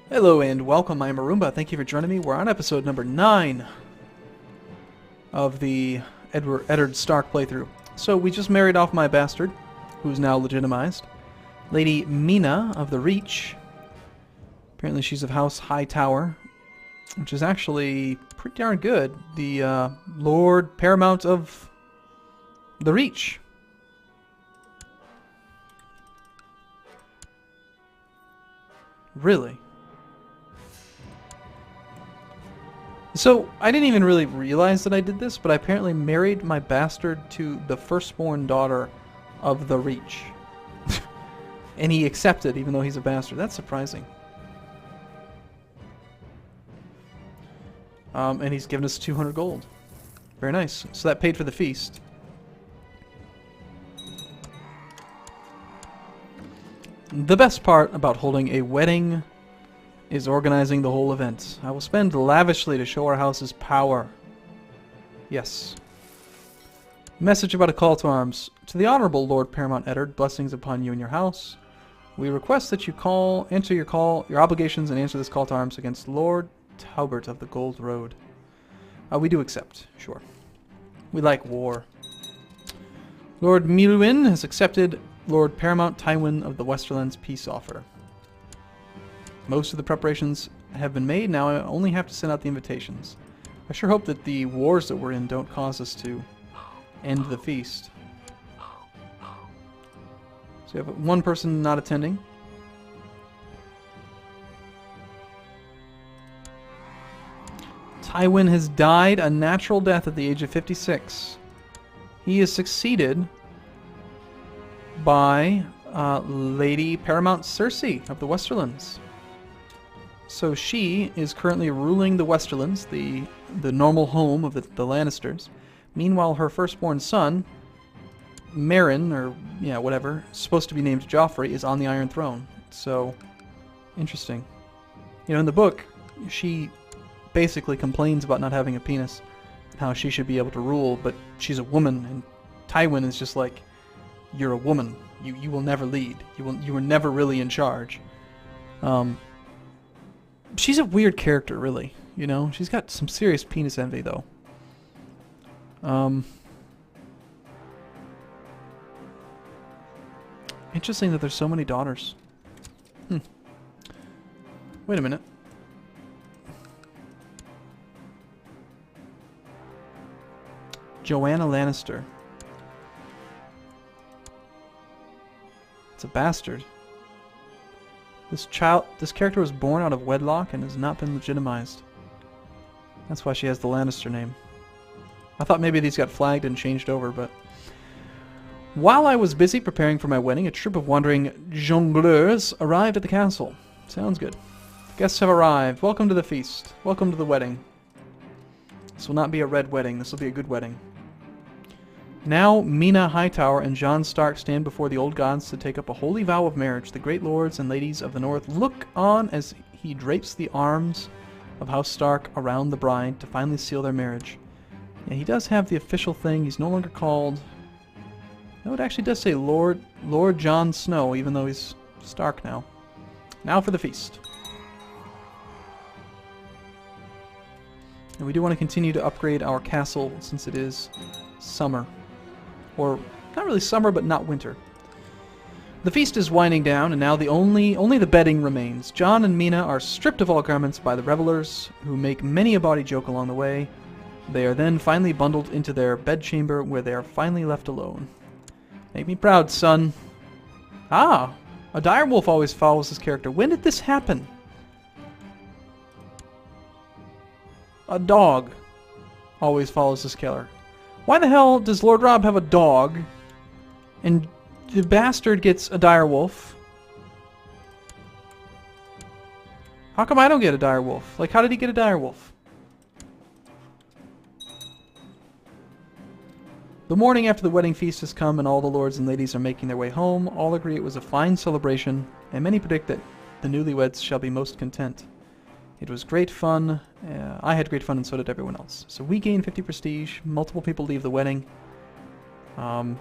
Hello and welcome, I'm Arumba. Thank you for joining me. We're on episode number 9 of the Eddard Stark playthrough. So we just married off my bastard, who's now legitimized. Lady Mina of the Reach. Apparently she's of House Hightower, which is actually pretty darn good. The Lord Paramount of the Reach. Really? So, I didn't even really realize that I did this, but I apparently married my bastard to the firstborn daughter of the Reach. And he accepted, even though he's a bastard. That's surprising. And he's given us 200 gold. Very nice. So that paid for the feast. The best part about holding a wedding is organizing the whole event. I will spend lavishly to show our house's power. Yes. Message about a call to arms. To the Honorable Lord Paramount Eddard, blessings upon you and your house. We request that you answer your obligations and answer this call to arms against Lord Taubert of the Gold Road. We do accept, sure. We like war. Lord Miluin has accepted Lord Paramount Tywin of the Westerlands peace offer. Most of the preparations have been made, now I only have to send out the invitations. I sure hope that the wars that we're in don't cause us to end the feast. So we have one person not attending. Tywin has died a natural death at the age of 56. He is succeeded by Lady Paramount Cersei of the Westerlands. So she is currently ruling the Westerlands, the normal home of the Lannisters. Meanwhile, her firstborn son, Meryn, or yeah, whatever, supposed to be named Joffrey, is on the Iron Throne. So, interesting. You know, in the book, she basically complains about not having a penis, how she should be able to rule, but she's a woman, and Tywin is just like, you're a woman. You will never lead. You were never really in charge. She's a weird character, really. You know, she's got some serious penis envy, though. Interesting that there's so many daughters. Wait a minute. Joanna Lannister. It's a bastard. This character was born out of wedlock and has not been legitimized. That's why she has the Lannister name. I thought maybe these got flagged and changed over, but... While I was busy preparing for my wedding, a troop of wandering jongleurs arrived at the castle. Sounds good. Guests have arrived. Welcome to the feast. Welcome to the wedding. This will not be a red wedding. This will be a good wedding. Now Mina Hightower and Jon Stark stand before the old gods to take up a holy vow of marriage. The great lords and ladies of the north look on as he drapes the arms of House Stark around the bride to finally seal their marriage. Yeah, he does have the official thing. He's no longer called... No, it actually does say Lord Jon Snow, even though he's Stark now. Now for the feast. And we do want to continue to upgrade our castle since it is summer. Or, not really summer, but not winter. The feast is winding down, and now only the bedding remains. Jon and Mina are stripped of all garments by the revelers, who make many a bawdy joke along the way. They are then finally bundled into their bedchamber, where they are finally left alone. Make me proud, son. Ah! A direwolf always follows his character. When did this happen? A dog always follows his killer. Why the hell does Lord Robb have a dog, and the bastard gets a direwolf? How come I don't get a direwolf? Like, how did he get a direwolf? The morning after the wedding feast has come and all the lords and ladies are making their way home, all agree it was a fine celebration, and many predict that the newlyweds shall be most content. It was great fun. I had great fun and so did everyone else. So we gained 50 prestige. Multiple people leave the wedding. I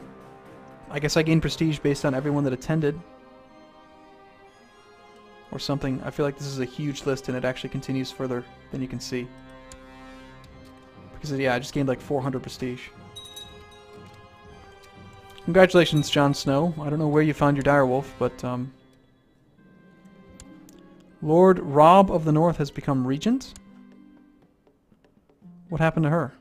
guess I gained prestige based on everyone that attended. or something. I feel like this is a huge list and it actually continues further than you can see. Because, yeah, I just gained like 400 prestige. Congratulations, Jon Snow. I don't know where you found your direwolf, but Lord Robb of the North has become regent? What happened to her?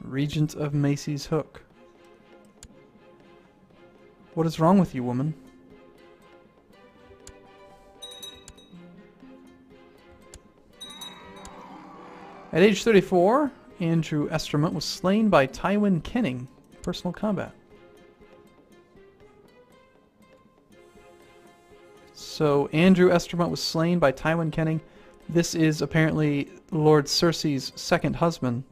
Regent of Macy's Hook. What is wrong with you, woman? At age 34, Andrew Estermont was slain by Tywin Kenning in personal combat. So Andrew Estermont was slain by Tywin Kenning. This is apparently Lord Cersei's second husband.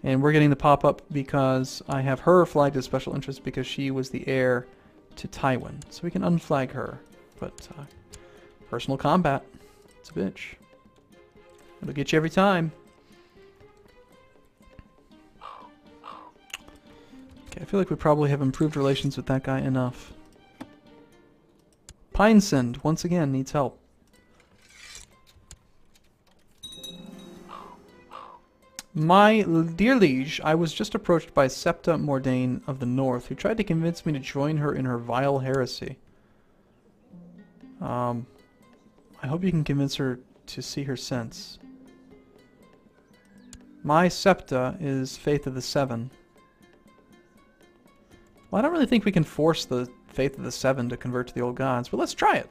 And we're getting the pop-up because I have her flagged as special interest because she was the heir to Tywin. So we can unflag her. But personal combat, it's a bitch. It'll get you every time. Okay, I feel like we probably have improved relations with that guy enough. Pinesend, once again, needs help. My dear liege, I was just approached by Septa Mordain of the North, who tried to convince me to join her in her vile heresy. I hope you can convince her to see her sense. My Septa is Faith of the Seven. Well, I don't really think we can force the Faith of the Seven to convert to the old gods, but let's try it.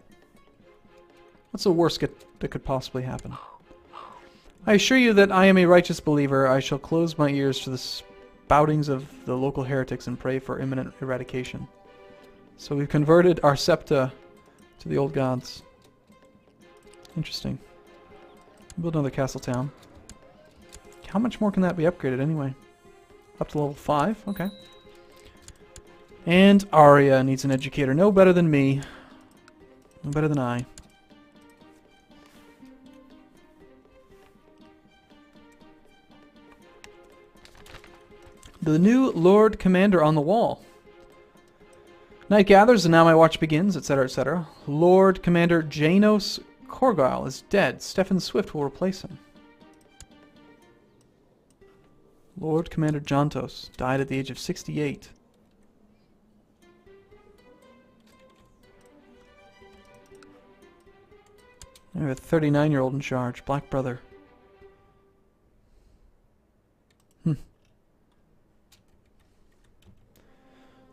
What's the worst that could possibly happen? I assure you that I am a righteous believer. I shall close my ears to the spoutings of the local heretics and pray for imminent eradication. So we've converted our Septa to the old gods. Interesting. Build another castle town. How much more can that be upgraded anyway? Up to level 5? Okay. And Arya needs an educator. No better than me. No better than I. The new Lord Commander on the wall. Night gathers and now my watch begins, etc., etc. Lord Commander Janos Corgyle is dead. Stefan Swift will replace him. Lord Commander Jontos died at the age of 68. I have a 39-year-old in charge. Black brother.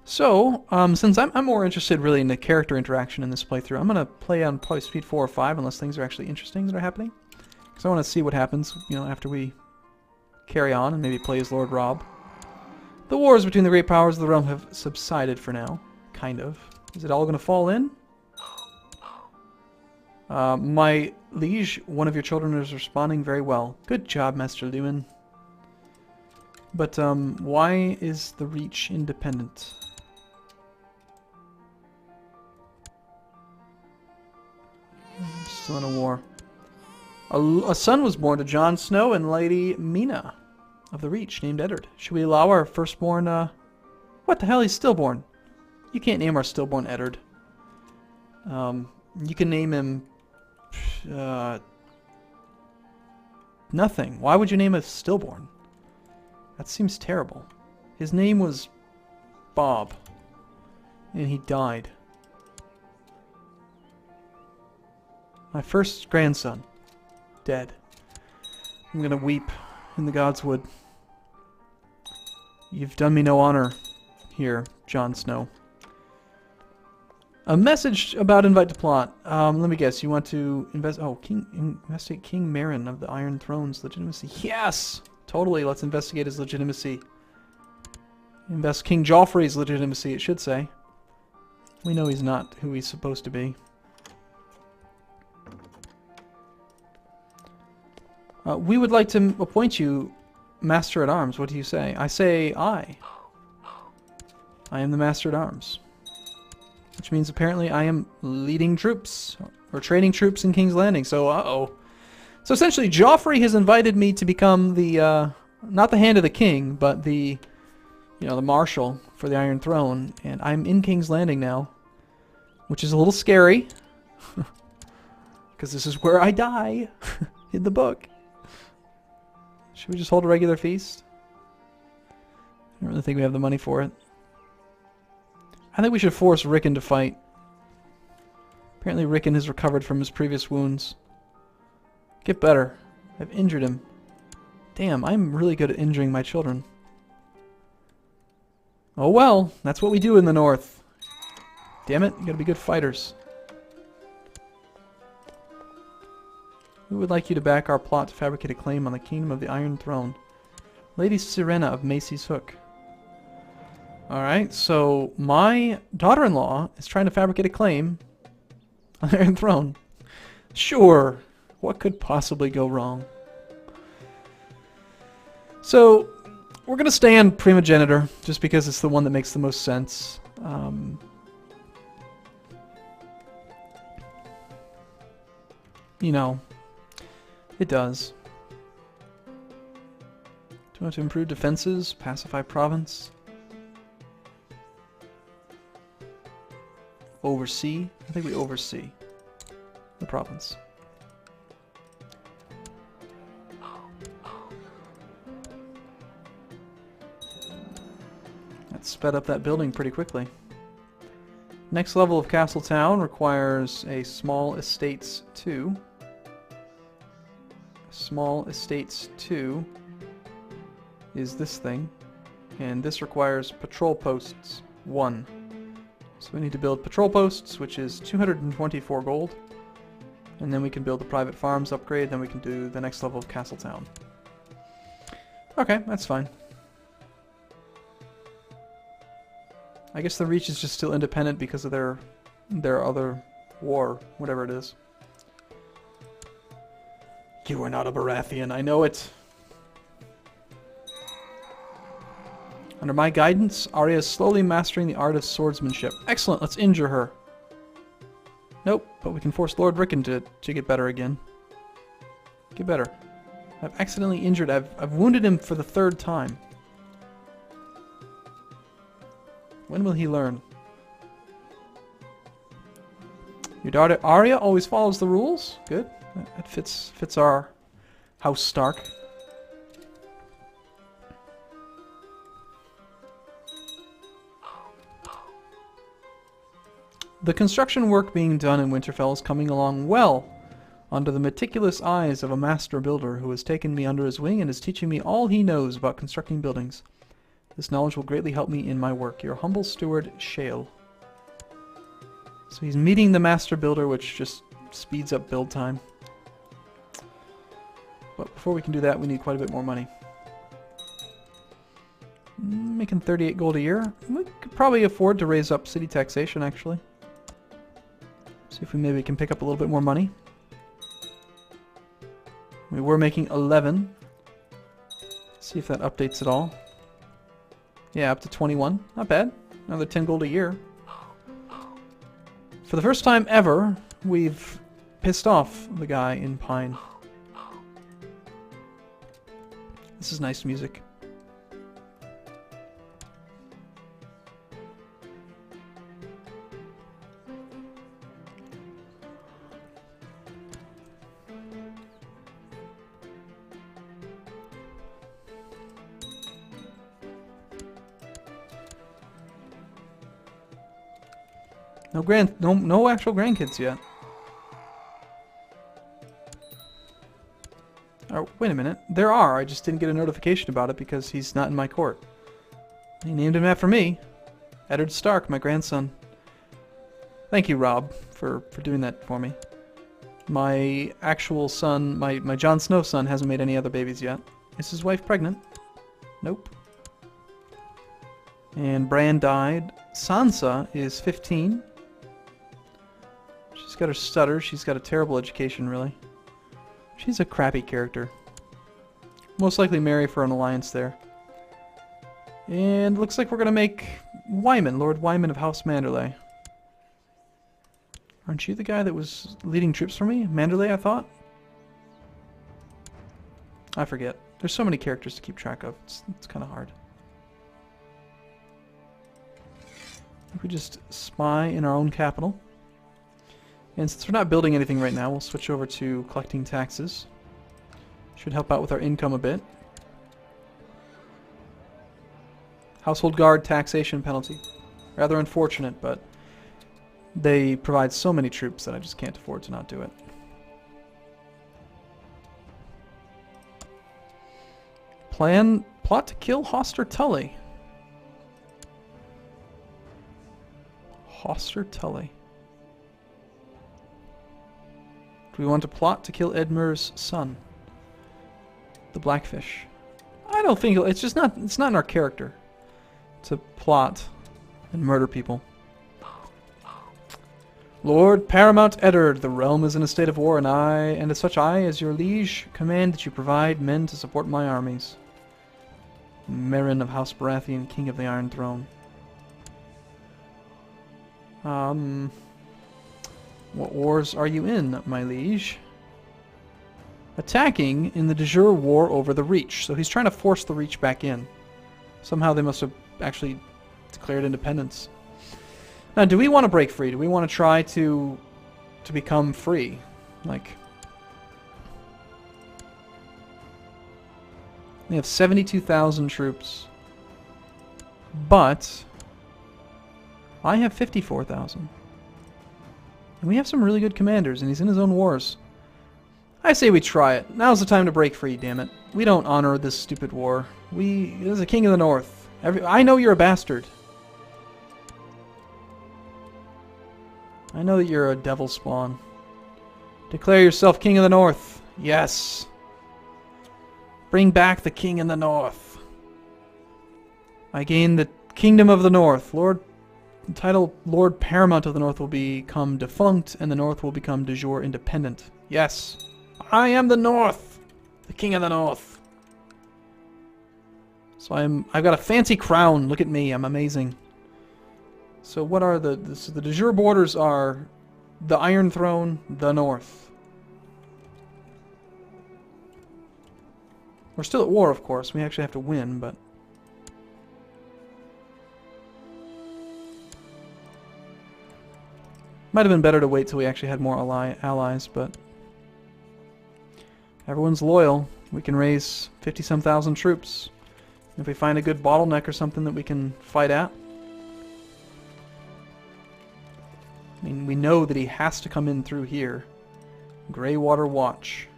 So, since I'm more interested really in the character interaction in this playthrough, I'm going to play on probably speed 4 or 5 unless things are actually interesting that are happening. Because I want to see what happens, you know, after we carry on and maybe play as Lord Robb. The wars between the great powers of the realm have subsided for now. Kind of. Is it all going to fall in? My liege, one of your children is responding very well. Good job, Master Lewin. But, why is the Reach independent? Still in a war. A son was born to Jon Snow and Lady Mina of the Reach, named Eddard. Should we allow our firstborn, What the hell? He's stillborn. You can't name our stillborn Eddard. You can name him... nothing. Why would you name a stillborn? That seems terrible. His name was Bob. And he died. My first grandson. Dead. I'm gonna weep in the Godswood. You've done me no honor here, Jon Snow. A message about invite to plot. Let me guess. You want to investigate King Meryn of the Iron Throne's legitimacy. Yes! Totally. Let's investigate his legitimacy. Invest King Joffrey's legitimacy, it should say. We know he's not who he's supposed to be. We would like to appoint you Master at Arms. What do you say? I say I. I am the Master at Arms. Which means apparently I am leading troops. Or training troops in King's Landing. So, uh-oh. So essentially, Joffrey has invited me to become the not the hand of the king, but the, you know, the marshal for the Iron Throne. And I'm in King's Landing now, which is a little scary, because this is where I die in the book. Should we just hold a regular feast? I don't really think we have the money for it. I think we should force Rickon to fight. Apparently Rickon has recovered from his previous wounds. Get better. I've injured him. Damn, I'm really good at injuring my children. Oh well, that's what we do in the north. Damn it, you gotta be good fighters. We would like you to back our plot to fabricate a claim on the Kingdom of the Iron Throne. Lady Sirena of Macy's Hook. Alright, so my daughter-in-law is trying to fabricate a claim on the Iron Throne. Sure, what could possibly go wrong? So, we're going to stay on Primogenitor, just because it's the one that makes the most sense. You know, it does. Do you want to improve defenses? Pacify province? Oversee? I think we oversee the province. That sped up that building pretty quickly. Next level of Castle Town requires a Small Estates 2. Small Estates 2 is this thing, and this requires Patrol Posts 1. So we need to build Patrol Posts, which is 224 gold, and then we can build the Private Farms upgrade, then we can do the next level of Castle Town. Okay, that's fine. I guess the Reach is just still independent because of their other war, whatever it is. You are not a Baratheon, I know it. Under my guidance, Arya is slowly mastering the art of swordsmanship. Excellent, let's injure her. Nope, but we can force Lord Rickon to get better again. Get better. I've accidentally injured, I've wounded him for the 3rd time. When will he learn? Your daughter Arya always follows the rules. Good. That fits our House Stark. The construction work being done in Winterfell is coming along well, under the meticulous eyes of a master builder who has taken me under his wing and is teaching me all he knows about constructing buildings. This knowledge will greatly help me in my work. Your humble steward, Shale. So he's meeting the master builder, which just speeds up build time. But before we can do that, we need quite a bit more money. Making 38 gold a year. We could probably afford to raise up city taxation, actually. See if we maybe can pick up a little bit more money. We were making 11. See if that updates at all. Yeah, up to 21. Not bad. Another 10 gold a year. For the first time ever, we've pissed off the guy in Pine. This is nice music. No actual grandkids yet. Oh, wait a minute. There are. I just didn't get a notification about it because he's not in my court. He named him after me. Eddard Stark, my grandson. Thank you, Rob, for doing that for me. My actual son, my Jon Snow son, hasn't made any other babies yet. Is his wife pregnant? Nope. And Bran died. Sansa is 15. She's got her stutter. She's got a terrible education, really. She's a crappy character. Most likely marry for an alliance there. And looks like we're going to make Wyman, Lord Wyman of House Manderley. Aren't you the guy that was leading troops for me? Manderley, I thought? I forget. There's so many characters to keep track of. It's kind of hard. If we just spy in our own capital. And since we're not building anything right now, we'll switch over to collecting taxes. Should help out with our income a bit. Household guard taxation penalty. Rather unfortunate, but they provide so many troops that I just can't afford to not do it. Plot to kill Hoster Tully. Hoster Tully. Do we want to plot to kill Edmure's son? The Blackfish. I don't think it's just not. It's not in our character to plot and murder people. Lord Paramount Eddard, the realm is in a state of war, and as such I, as your liege, command that you provide men to support my armies. Merrin of House Baratheon, King of the Iron Throne. What wars are you in, my liege? Attacking in the de jure war over the Reach. So he's trying to force the Reach back in. Somehow they must have actually declared independence. Now, do we want to break free? Do we want to try to become free? Like, we have 72,000 troops, but I have 54,000. And we have some really good commanders, and he's in his own wars. I say we try it. Now's the time to break free, damn it. We don't honor this stupid war. There's a king of the north. I know you're a bastard. I know that you're a devil spawn. Declare yourself king of the north. Yes. Bring back the king in the north. I gain the kingdom of the north. The title Lord Paramount of the North will become defunct, and the North will become de jure independent. Yes. I am the North. The king of the North. So I've got a fancy crown. Look at me. I'm amazing. So what are the de jure borders are the Iron Throne, the North. We're still at war, of course. We actually have to win, but might have been better to wait till we actually had more allies, but everyone's loyal. We can raise 50-some thousand troops. If we find a good bottleneck or something that we can fight at. I mean, we know that he has to come in through here. Greywater Watch.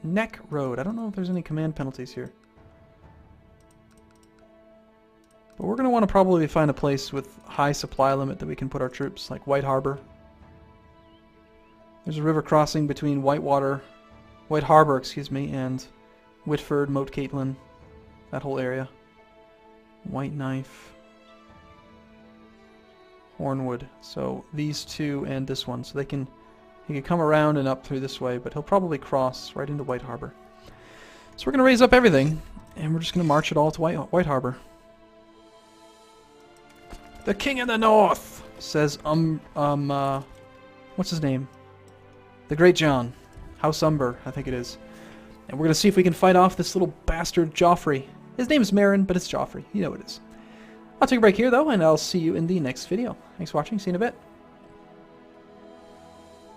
Neck Road. I don't know if there's any command penalties here. But we're going to want to probably find a place with high supply limit that we can put our troops, like White Harbor. There's a river crossing between White Harbor, excuse me, and Whitford, Moat Caitlin, that whole area. White Knife. Hornwood. So these two and this one. So he can come around and up through this way, but he'll probably cross right into White Harbor. So we're going to raise up everything, and we're just going to march it all to White Harbor. The King of the North, says, what's his name? The Great John. House Umber, I think it is. And we're going to see if we can fight off this little bastard Joffrey. His name is Merrin, but it's Joffrey. You know what it is. I'll take a break here, though, and I'll see you in the next video. Thanks for watching. See you in a bit.